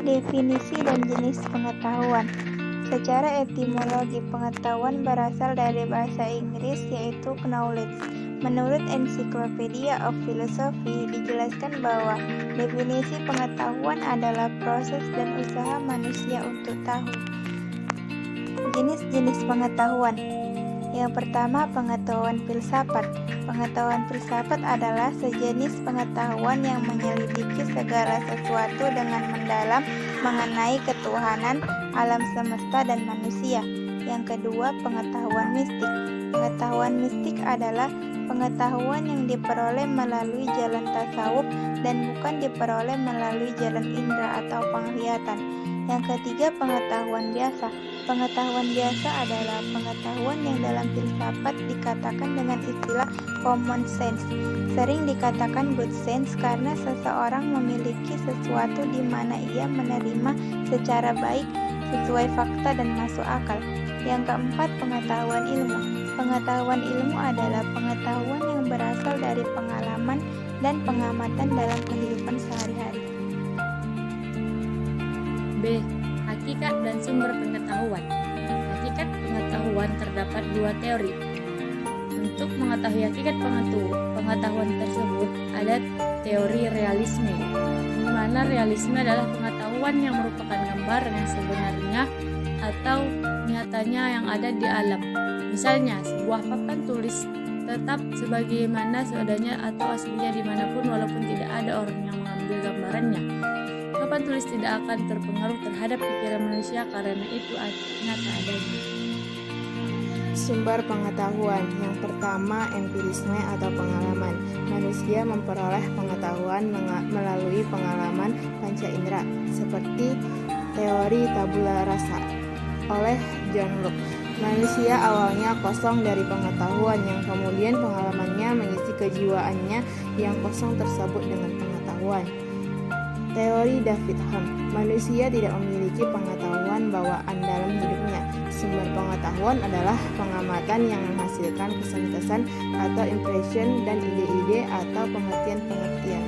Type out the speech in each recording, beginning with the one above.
Definisi dan jenis pengetahuan. Secara etimologi, pengetahuan berasal dari bahasa Inggris yaitu knowledge. Menurut Encyclopedia of Philosophy, dijelaskan bahwa definisi pengetahuan adalah proses dan usaha manusia untuk tahu. Jenis-jenis pengetahuan. Yang pertama, pengetahuan filsafat. Pengetahuan filsafat adalah sejenis pengetahuan yang menyelidiki segala sesuatu dengan mendalam mengenai ketuhanan, alam semesta, dan manusia. Yang kedua, pengetahuan mistik. Pengetahuan mistik adalah pengetahuan yang diperoleh melalui jalan tasawuf dan bukan diperoleh melalui jalan indera atau penglihatan. Yang ketiga, pengetahuan biasa. Pengetahuan biasa adalah pengetahuan yang dalam filsafat dikatakan dengan istilah common sense. Sering dikatakan good sense karena seseorang memiliki sesuatu di mana ia menerima secara baik, sesuai fakta dan masuk akal. Yang keempat, pengetahuan ilmu. Pengetahuan ilmu adalah pengetahuan yang berasal dari pengalaman dan pengamatan dalam kehidupan sehari-hari. B. Hakikat dan sumber pengetahuan. Hakikat pengetahuan terdapat dua teori. Untuk mengetahui hakikat pengetahuan tersebut ada teori realisme, di mana realisme adalah pengetahuan yang merupakan gambaran yang sebenarnya atau nyatanya yang ada di alam. Misalnya, sebuah papan tulis tetap sebagaimana seadanya atau aslinya dimanapun walaupun tidak ada orang yang mengambil gambarannya. Papan tulis tidak akan terpengaruh terhadap pikiran manusia karena itu nyata adanya. Sumber pengetahuan. Yang pertama, empirisme atau pengalaman. Manusia memperoleh pengetahuan melalui pengalaman panca indera, seperti teori tabula rasa oleh John Locke. Manusia awalnya kosong dari pengetahuan yang kemudian pengalamannya mengisi kejiwaannya yang kosong tersebut dengan pengetahuan. Teori David Hume. Manusia tidak memiliki pengetahuan bawaan dalam hidupnya. Sumber pengetahuan adalah pengamatan yang menghasilkan kesan-kesan atau impression dan ide-ide atau pengertian-pengertian.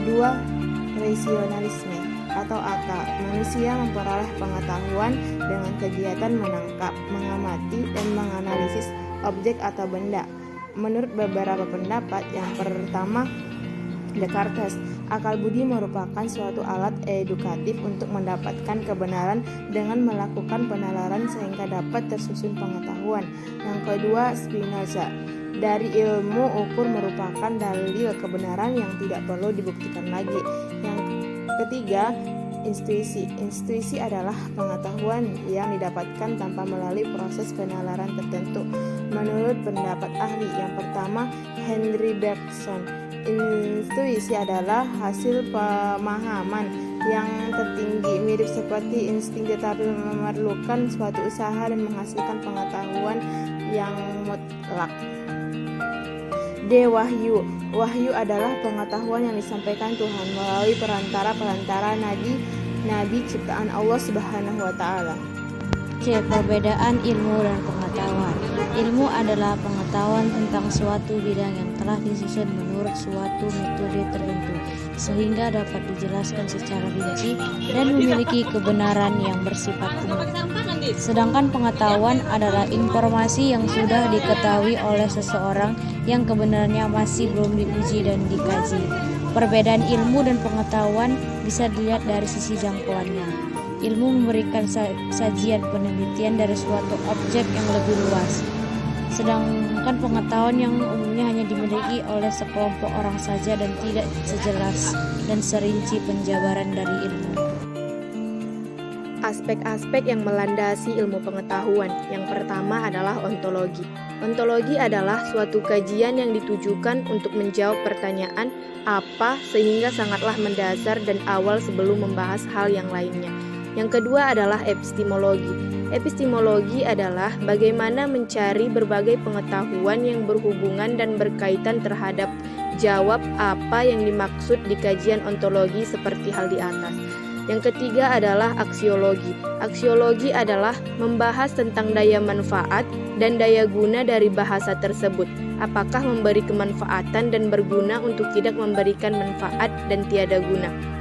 2. Rasionalisme atau akal. Manusia memperoleh pengetahuan dengan kegiatan menangkap, mengamati, dan menganalisis objek atau benda. Menurut beberapa pendapat, yang pertama, Descartes, akal budi merupakan suatu alat edukatif untuk mendapatkan kebenaran dengan melakukan penalaran sehingga dapat tersusun pengetahuan. Yang kedua, Spinoza, dari ilmu ukur merupakan dalil kebenaran yang tidak perlu dibuktikan lagi. Yang ketiga, intuisi. Intuisi adalah pengetahuan yang didapatkan tanpa melalui proses penalaran tertentu. Menurut pendapat ahli, yang pertama, Henry Bergson, intuisi adalah hasil pemahaman yang tertinggi, mirip seperti insting tetapi memerlukan suatu usaha dan menghasilkan pengetahuan yang mutlak. D. Wahyu. Wahyu adalah pengetahuan yang disampaikan Tuhan melalui perantara nabi ciptaan Allah Subhanahu wa taala. C. Perbedaan ilmu dan pengetahuan. Ilmu adalah pengetahuan tentang suatu bidang yang telah disusun menurut suatu metode tertentu sehingga dapat dijelaskan secara rinci dan memiliki kebenaran yang bersifat umum. Sedangkan pengetahuan adalah informasi yang sudah diketahui oleh seseorang yang kebenarannya masih belum diuji dan dikaji. Perbedaan ilmu dan pengetahuan bisa dilihat dari sisi jangkauannya. Ilmu memberikan sajian penelitian dari suatu objek yang lebih luas, sedangkan pengetahuan yang umumnya hanya dimiliki oleh sekelompok orang saja dan tidak sejelas dan serinci penjabaran dari ilmu. Aspek-aspek yang melandasi ilmu pengetahuan. Yang pertama adalah ontologi. Ontologi adalah suatu kajian yang ditujukan untuk menjawab pertanyaan apa sehingga sangatlah mendasar dan awal sebelum membahas hal yang lainnya. Yang kedua adalah epistemologi. Epistemologi adalah bagaimana mencari berbagai pengetahuan yang berhubungan dan berkaitan terhadap jawab apa yang dimaksud di kajian ontologi seperti hal di atas. Yang ketiga adalah aksiologi. Aksiologi adalah membahas tentang daya manfaat dan daya guna dari bahasa tersebut. Apakah memberi kemanfaatan dan berguna untuk tidak memberikan manfaat dan tiada guna.